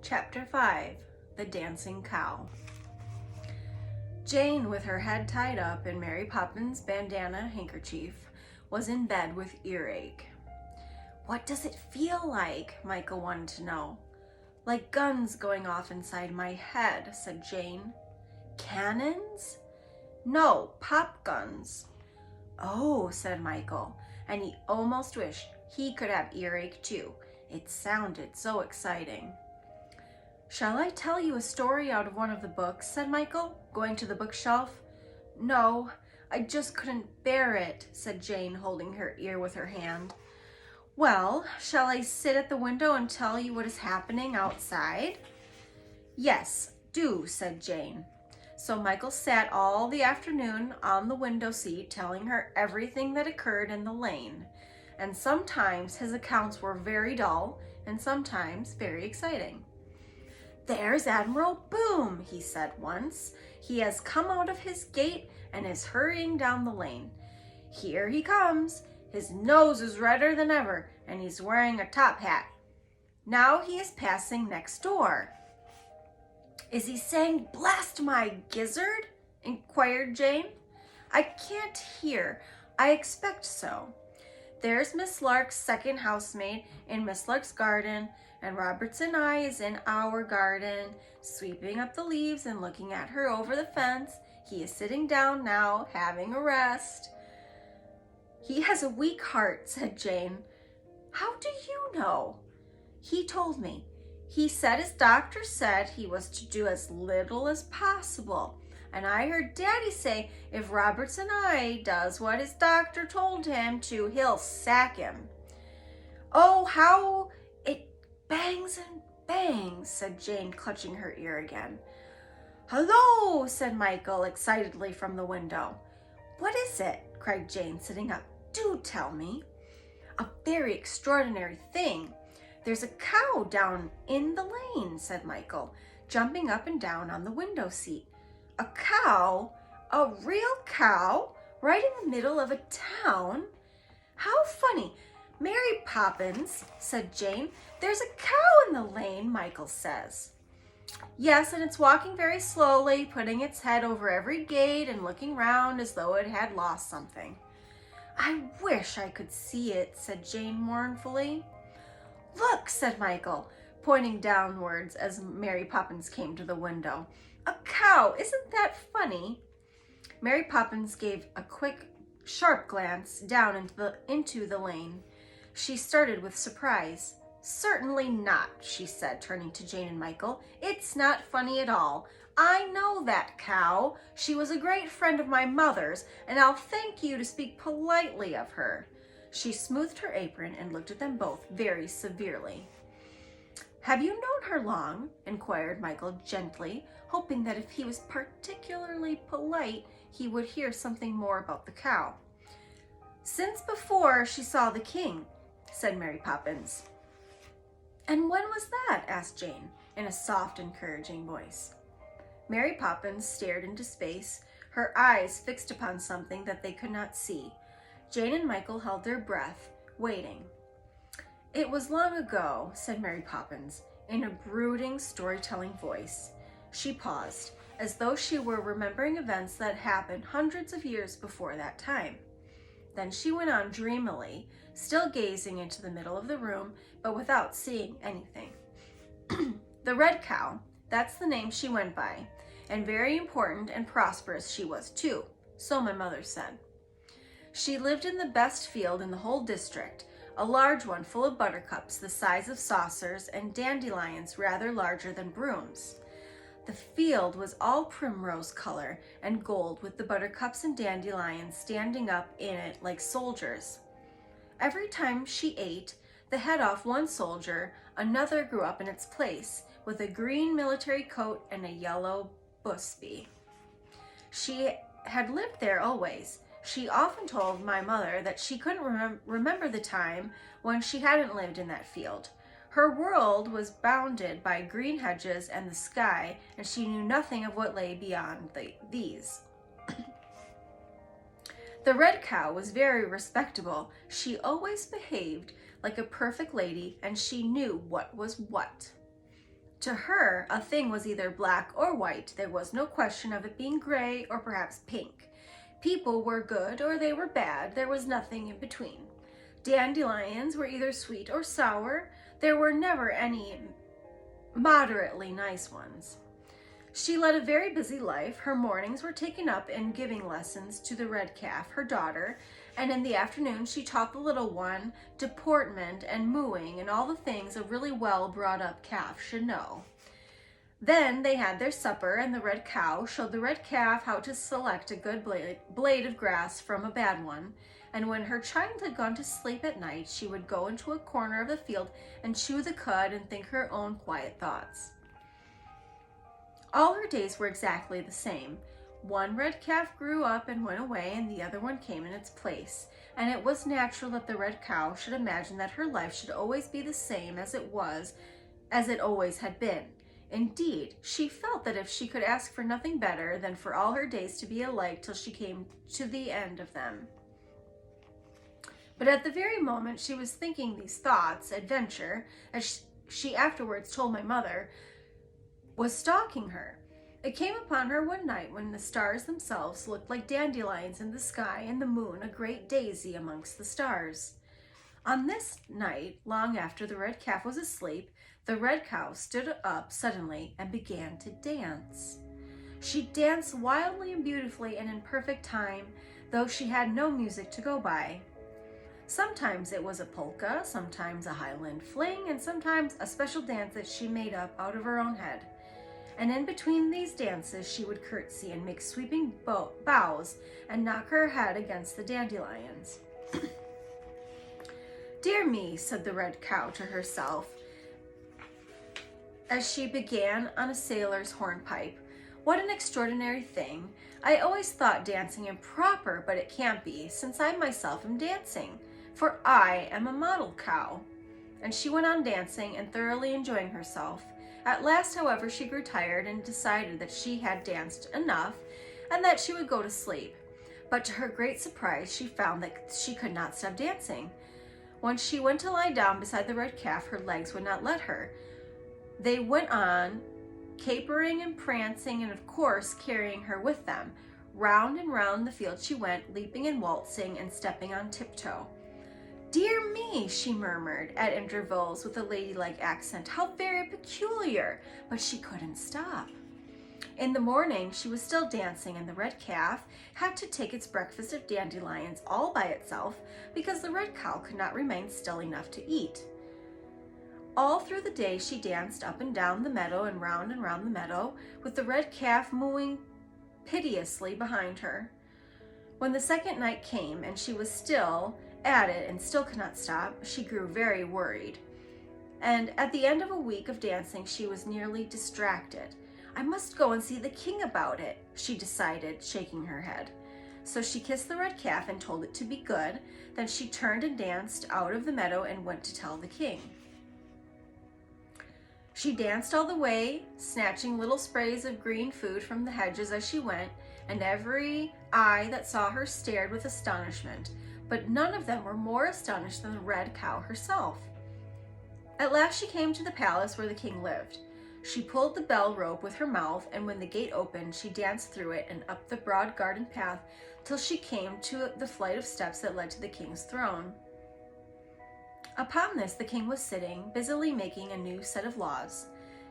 Chapter 5, The Dancing Cow. Jane, with her head tied up in Mary Poppins' bandana handkerchief, was in bed with earache. "What does it feel like?" Michael wanted to know. "Like guns going off inside my head," said Jane. "Cannons?" "No, pop guns." "Oh," said Michael, and he almost wished he could have earache too. It sounded so exciting. "Shall I tell you a story out of one of the books?" said Michael, going to the bookshelf. "No, I just couldn't bear it," said Jane, holding her ear with her hand. "Well, shall I sit at the window and tell you what is happening outside?" "Yes, do," said Jane. So Michael sat all the afternoon on the window seat telling her everything that occurred in the lane. And sometimes his accounts were very dull and sometimes very exciting. "There's Admiral Boom," he said once. "He has come out of his gate and is hurrying down the lane. Here he comes. His nose is redder than ever, and he's wearing a top hat. Now he is passing next door." "Is he saying 'blast my gizzard'?" inquired Jane. "I can't hear. I expect so. There's Miss Lark's second housemaid in Miss Lark's garden, and Robertson Eye is in our garden, sweeping up the leaves and looking at her over the fence. He is sitting down now, having a rest." "He has a weak heart," said Jane. "How do you know?" "He told me. He said his doctor said he was to do as little as possible. And I heard Daddy say if Robertson Eye does what his doctor told him to, he'll sack him." "Oh, how it bangs and bangs," said Jane, clutching her ear again. "Hello," said Michael excitedly from the window. "What is it?" cried Jane, sitting up. "Do tell me." "A very extraordinary thing. There's a cow down in the lane," said Michael, jumping up and down on the window seat. "A cow? A real cow? Right in the middle of a town? How funny. Mary Poppins," said Jane, "there's a cow in the lane, Michael says." "Yes, and it's walking very slowly, putting its head over every gate and looking round as though it had lost something." "I wish I could see it," said Jane mournfully. "Look," said Michael, pointing downwards as Mary Poppins came to the window. "A cow! Isn't that funny?" Mary Poppins gave a quick, sharp glance down into the lane. She started with surprise. "Certainly not," she said, turning to Jane and Michael. "It's not funny at all. I know that cow. She was a great friend of my mother's, and I'll thank you to speak politely of her." She smoothed her apron and looked at them both very severely. "Have you known her long?" inquired Michael gently, hoping that if he was particularly polite, he would hear something more about the cow. "Since before she saw the king," said Mary Poppins. "And when was that?" asked Jane, in a soft, encouraging voice. Mary Poppins stared into space, her eyes fixed upon something that they could not see. Jane and Michael held their breath, waiting. "It was long ago," said Mary Poppins, in a brooding, storytelling voice. She paused, as though she were remembering events that happened hundreds of years before that time. Then she went on dreamily, still gazing into the middle of the room, but without seeing anything. "The red cow, that's the name she went by, and very important and prosperous she was too, so my mother said. She lived in the best field in the whole district, a large one full of buttercups the size of saucers and dandelions rather larger than brooms. The field was all primrose color and gold, with the buttercups and dandelions standing up in it like soldiers. Every time she ate the head off one soldier, another grew up in its place, with a green military coat and a yellow busby. She had lived there always. She often told my mother that she couldn't remember the time when she hadn't lived in that field. Her world was bounded by green hedges and the sky, and she knew nothing of what lay beyond these. The red cow was very respectable. She always behaved like a perfect lady, and she knew what was what." To her, a thing was either black or white. There was no question of it being gray or perhaps pink. People were good or they were bad. There was nothing in between. Dandelions were either sweet or sour. There were never any moderately nice ones. She led a very busy life. Her mornings were taken up in giving lessons to the red calf, her daughter, and in the afternoon she taught the little one deportment and mooing and all the things a really well brought up calf should know. Then they had their supper, and the red cow showed the red calf how to select a good blade of grass from a bad one, and when her child had gone to sleep at night, she would go into a corner of the field and chew the cud and think her own quiet thoughts. All her days were exactly the same. One red calf grew up and went away, and the other one came in its place, and it was natural that the red cow should imagine that her life should always be the same as it always had been. Indeed, she felt that if she could ask for nothing better than for all her days to be alike till she came to the end of them. But at the very moment she was thinking these thoughts, adventure, as she afterwards told my mother, was stalking her. It came upon her one night when the stars themselves looked like dandelions in the sky and the moon a great daisy amongst the stars. On this night, long after the red calf was asleep, the red cow stood up suddenly and began to dance. She danced wildly and beautifully and in perfect time, though she had no music to go by. Sometimes it was a polka, sometimes a highland fling, and sometimes a special dance that she made up out of her own head. And in between these dances she would curtsy and make sweeping bows and knock her head against the dandelions. "Dear me," said the red cow to herself, as she began on a sailor's hornpipe, "what an extraordinary thing. I always thought dancing improper, but it can't be, since I myself am dancing, for I am a model cow." And she went on dancing and thoroughly enjoying herself. At last, however, she grew tired and decided that she had danced enough and that she would go to sleep. But to her great surprise, she found that she could not stop dancing. When she went to lie down beside the red calf, her legs would not let her. They went on, capering and prancing, and of course carrying her with them. Round and round the field she went, leaping and waltzing and stepping on tiptoe. "Dear me," she murmured at intervals with a ladylike accent, "how very peculiar," but she couldn't stop. In the morning she was still dancing, and the red calf had to take its breakfast of dandelions all by itself because the red cow could not remain still enough to eat. All through the day she danced up and down the meadow and round the meadow, with the red calf mooing piteously behind her. When the second night came and she was still at it and still could not stop, she grew very worried. And at the end of a week of dancing she was nearly distracted. "I must go and see the king about it," she decided, shaking her head. So she kissed the red calf and told it to be good. Then she turned and danced out of the meadow and went to tell the king. She danced all the way, snatching little sprays of green food from the hedges as she went, and every eye that saw her stared with astonishment, but none of them were more astonished than the red cow herself. At last she came to the palace where the king lived. She pulled the bell rope with her mouth, and when the gate opened, she danced through it and up the broad garden path till she came to the flight of steps that led to the king's throne. Upon this the king was sitting, busily making a new set of laws.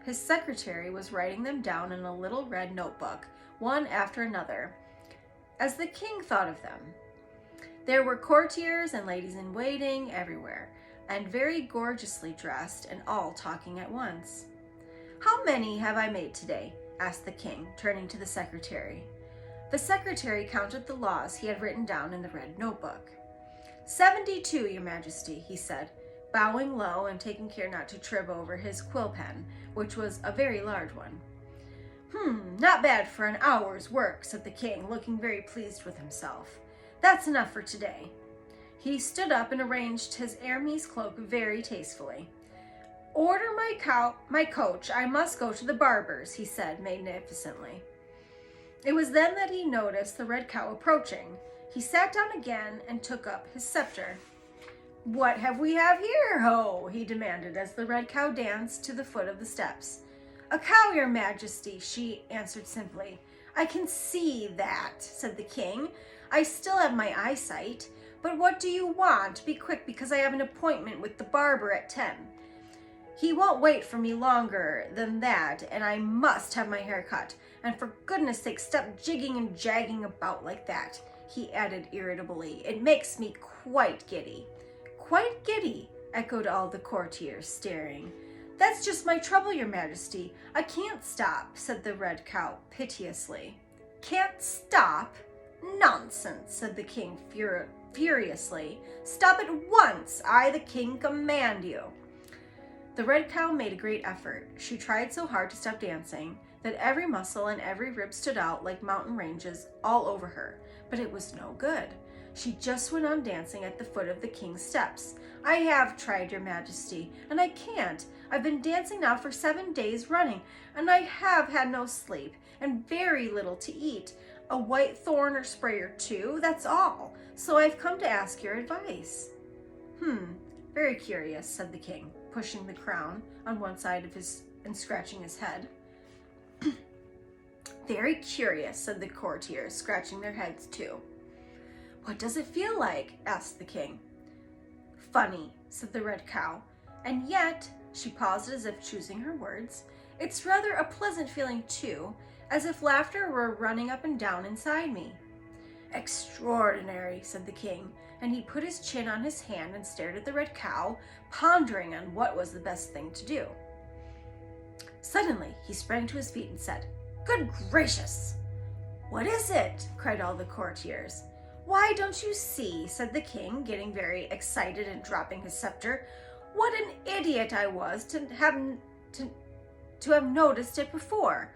His secretary was writing them down in a little red notebook, one after another, as the king thought of them. There were courtiers and ladies-in-waiting everywhere, and very gorgeously dressed, and all talking at once. "How many have I made today?" asked the king, turning to the secretary. The secretary counted the laws he had written down in the red notebook. 72, your majesty," he said, bowing low and taking care not to trip over his quill pen, which was a very large one. Not bad for an hour's work," said the king, looking very pleased with himself. "That's enough for today." He stood up and arranged his Hermes cloak very tastefully. "Order my coach, I must go to the barber's," he said magnificently. It was then that he noticed the red cow approaching. He sat down again and took up his scepter. "What have we here, ho?" he demanded as the red cow danced to the foot of the steps. "A cow, your majesty," she answered simply. "I can see that," said the king. "I still have my eyesight. But what do you want? Be quick, because I have an appointment with the barber at 10. He won't wait for me longer than that, and I must have my hair cut. And for goodness sake, stop jigging and jagging about like that," he added irritably. "It makes me quite giddy." "Quite giddy," echoed all the courtiers, staring. "That's just my trouble, your majesty. I can't stop," said the red cow piteously. "Can't stop? Nonsense," said the king furiously. "Stop at once. I, the king, command you." The red cow made a great effort. She tried so hard to stop dancing that every muscle and every rib stood out like mountain ranges all over her, but it was no good. She just went on dancing at the foot of the king's steps. "I have tried, your majesty, and I can't. I've been dancing now for 7 days running, and I have had no sleep and very little to eat. A white thorn or spray or two, that's all. So I've come to ask your advice." Very curious," said the king, pushing the crown on one side of his and scratching his head. "Very curious," said the courtiers, scratching their heads too. "What does it feel like?" asked the king. "Funny," said the red cow. "And yet," she paused as if choosing her words, "it's rather a pleasant feeling too, as if laughter were running up and down inside me." "Extraordinary," said the king, and he put his chin on his hand and stared at the red cow, pondering on what was the best thing to do. Suddenly, he sprang to his feet and said, "Good gracious!" "What is it?" cried all the courtiers. "Why, don't you see," said the king, getting very excited and dropping his scepter, "what an idiot I was to have noticed it before,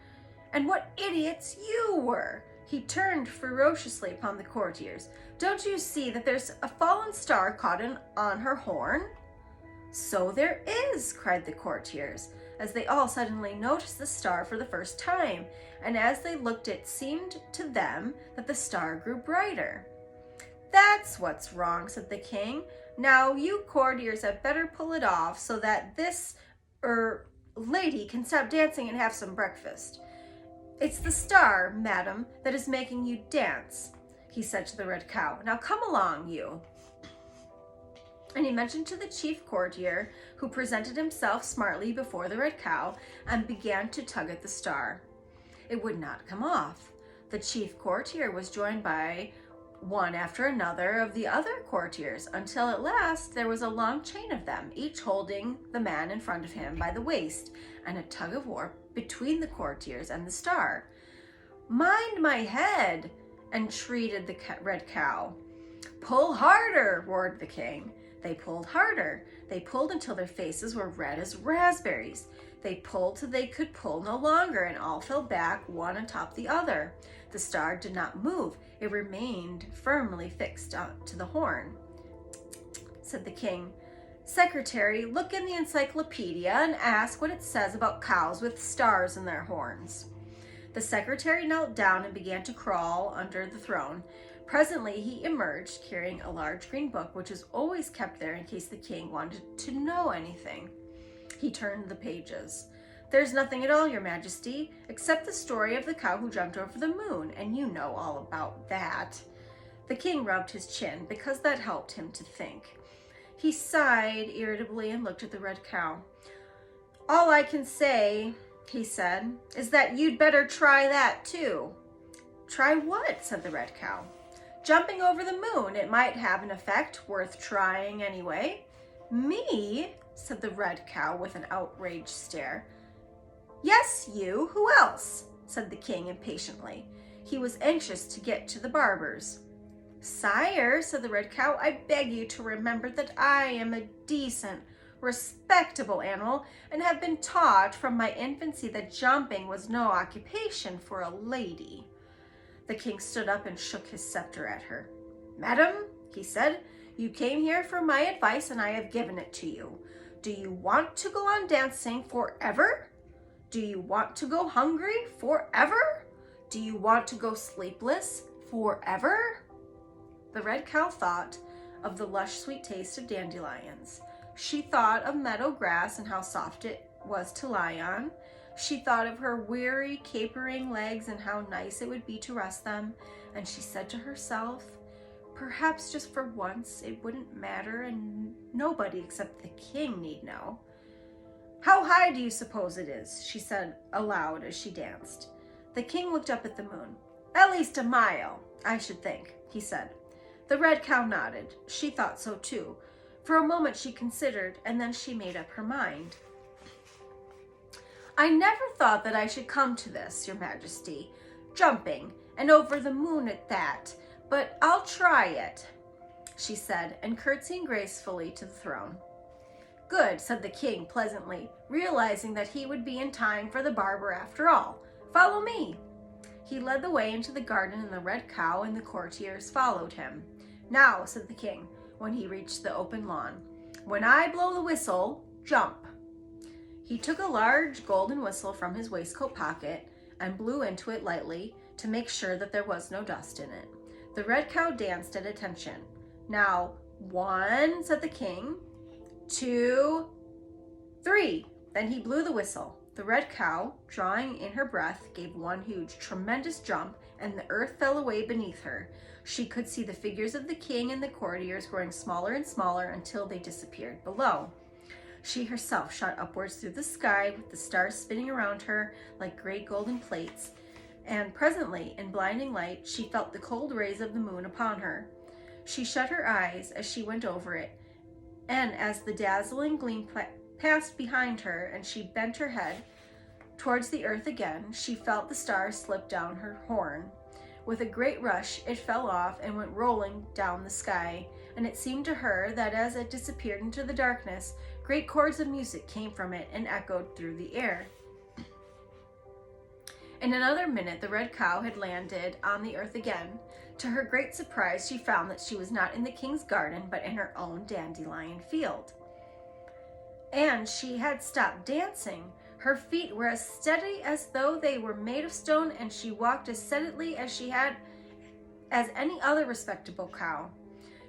and what idiots you were." He turned ferociously upon the courtiers. "Don't you see that there's a fallen star caught on her horn?" "So there is," cried the courtiers, as they all suddenly noticed the star for the first time, and as they looked it seemed to them that the star grew brighter. "That's what's wrong," said the king. "Now you courtiers had better pull it off so that this lady can stop dancing and have some breakfast. It's the star, madam, that is making you dance," he said to the red cow. "Now come along, you." And he mentioned to the chief courtier, who presented himself smartly before the red cow and began to tug at the star. It would not come off. The chief courtier was joined by one after another of the other courtiers, until at last there was a long chain of them, each holding the man in front of him by the waist, and a tug of war between the courtiers and the star. "Mind my head," entreated the red cow. "Pull harder," roared the king. They pulled harder. They pulled until their faces were red as raspberries. They pulled till they could pull no longer, and all fell back, one on top of the other. The star did not move. It remained firmly fixed to the horn. Said the king, "Secretary, look in the encyclopedia and ask what it says about cows with stars in their horns." The secretary knelt down and began to crawl under the throne. Presently he emerged, carrying a large green book, which was always kept there in case the king wanted to know anything. He turned the pages. "There's nothing at all, your majesty, except the story of the cow who jumped over the moon, and you know all about that." The king rubbed his chin, because that helped him to think. He sighed irritably and looked at the red cow. "All I can say," he said, "is that you'd better try that too." "Try what?" said the red cow. "Jumping over the moon. It might have an effect worth trying anyway." "Me?" said the red cow with an outraged stare. "Yes, you. Who else?" said the king impatiently. He was anxious to get to the barber's. "Sire," said the red cow, "I beg you to remember that I am a decent, respectable animal, and have been taught from my infancy that jumping was no occupation for a lady." The king stood up and shook his scepter at her. "Madam," he said, "you came here for my advice, and I have given it to you. Do you want to go on dancing forever? Do you want to go hungry forever? Do you want to go sleepless forever?" The red cow thought of the lush, sweet taste of dandelions. She thought of meadow grass and how soft it was to lie on. She thought of her weary, capering legs and how nice it would be to rest them, and she said to herself, perhaps just for once it wouldn't matter and nobody except the king need know. How high do you suppose it is? She said aloud as she danced. The king looked up at the moon. At least a mile, I should think, he said. The red cow nodded. She thought so too. For a moment she considered, and then she made up her mind. I never thought that I should come to this, Your Majesty. Jumping, and over the moon at that. But I'll try it, she said, and curtsying gracefully to the throne. Good, said the king pleasantly, realizing that he would be in time for the barber after all. Follow me. He led the way into the garden, and the red cow and the courtiers followed him. Now, said the king, when he reached the open lawn, when I blow the whistle, jump. He took a large golden whistle from his waistcoat pocket and blew into it lightly to make sure that there was no dust in it. The red cow danced at attention. Now, 1, said the king, 2, 3. Then he blew the whistle. The red cow, drawing in her breath, gave one huge, tremendous jump, and the earth fell away beneath her. She could see the figures of the king and the courtiers growing smaller and smaller until they disappeared below. She herself shot upwards through the sky with the stars spinning around her like great golden plates, and presently, in blinding light, she felt the cold rays of the moon upon her. She shut her eyes as she went over it, and as the dazzling gleam passed behind her and she bent her head towards the earth again, she felt the stars slip down her horn. With a great rush, it fell off and went rolling down the sky, and it seemed to her that as it disappeared into the darkness, great chords of music came from it and echoed through the air. In another minute, the red cow had landed on the earth again. To her great surprise, she found that she was not in the king's garden, but in her own dandelion field. And she had stopped dancing. Her feet were as steady as though they were made of stone, and she walked as steadily as any other respectable cow.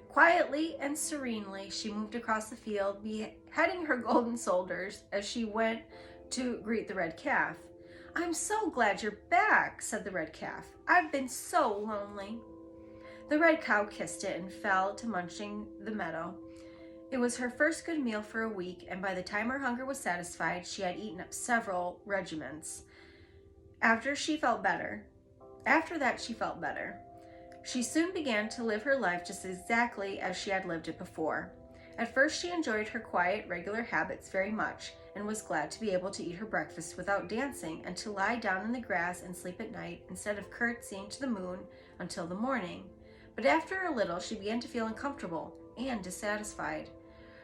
Quietly and serenely, she moved across the field, beheading her golden shoulders as she went to greet the red calf. I'm so glad you're back, said the red calf. I've been so lonely. The red cow kissed it and fell to munching the meadow. It was her first good meal for a week, and by the time her hunger was satisfied, she had eaten up several regiments. After that, she felt better. She soon began to live her life just exactly as she had lived it before. At first, she enjoyed her quiet, regular habits very much, and was glad to be able to eat her breakfast without dancing and to lie down in the grass and sleep at night instead of curtsying to the moon until the morning. But after a little, she began to feel uncomfortable and dissatisfied.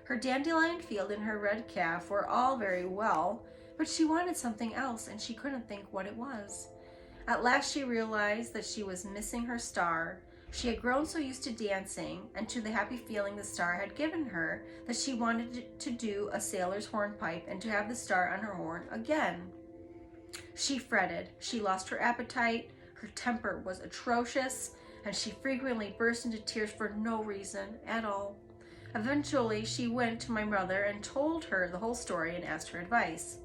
Her dandelion field and her red calf were all very well, but she wanted something else, and she couldn't think what it was. At last she realized that she was missing her star. She had grown so used to dancing and to the happy feeling the star had given her that she wanted to do a sailor's hornpipe and to have the star on her horn again. She fretted. She lost her appetite. Her temper was atrocious, and she frequently burst into tears for no reason at all. Eventually, she went to my mother and told her the whole story and asked her advice.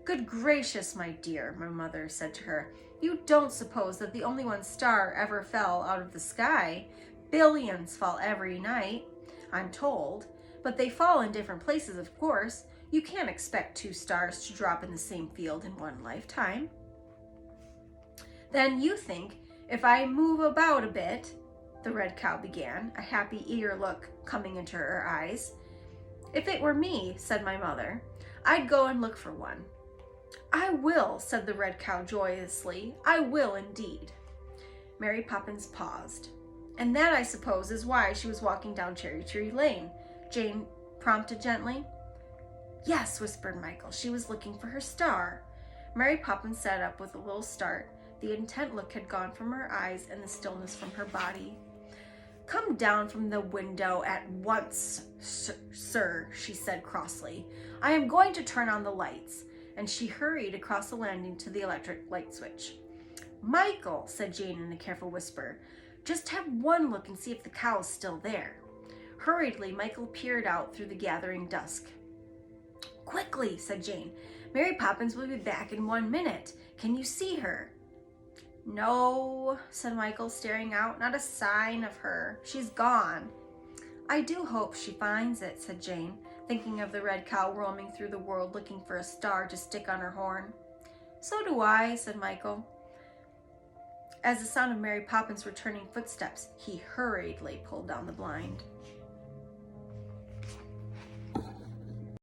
Good gracious, my dear, my mother said to her, you don't suppose that the only one star ever fell out of the sky? Billions fall every night, I'm told, but they fall in different places, of course. You can't expect 2 stars to drop in the same field in one lifetime. Then you think, if I move about a bit, the red cow began, a happy, eager look coming into her eyes. If it were me, said my mother, I'd go and look for one. I will, said the red cow joyously. I will indeed. Mary Poppins paused. And that, I suppose, is why she was walking down Cherry Tree Lane, Jane prompted gently. Yes, whispered Michael. She was looking for her star. Mary Poppins sat up with a little start. The intent look had gone from her eyes and the stillness from her body. Come down from the window at once, sir, she said crossly. I am going to turn on the lights. And she hurried across the landing to the electric light switch. Michael, said Jane in a careful whisper, just have one look and see if the cow is still there. Hurriedly, Michael peered out through the gathering dusk. quickly, said Jane. Mary Poppins will be back in 1 minute. Can you see her? No, said Michael, staring out. Not a sign of her. She's gone. I do hope she finds it, said Jane, thinking of the red cow roaming through the world looking for a star to stick on her horn. So do I, said Michael. As the sound of Mary Poppins' returning footsteps, he hurriedly pulled down the blind.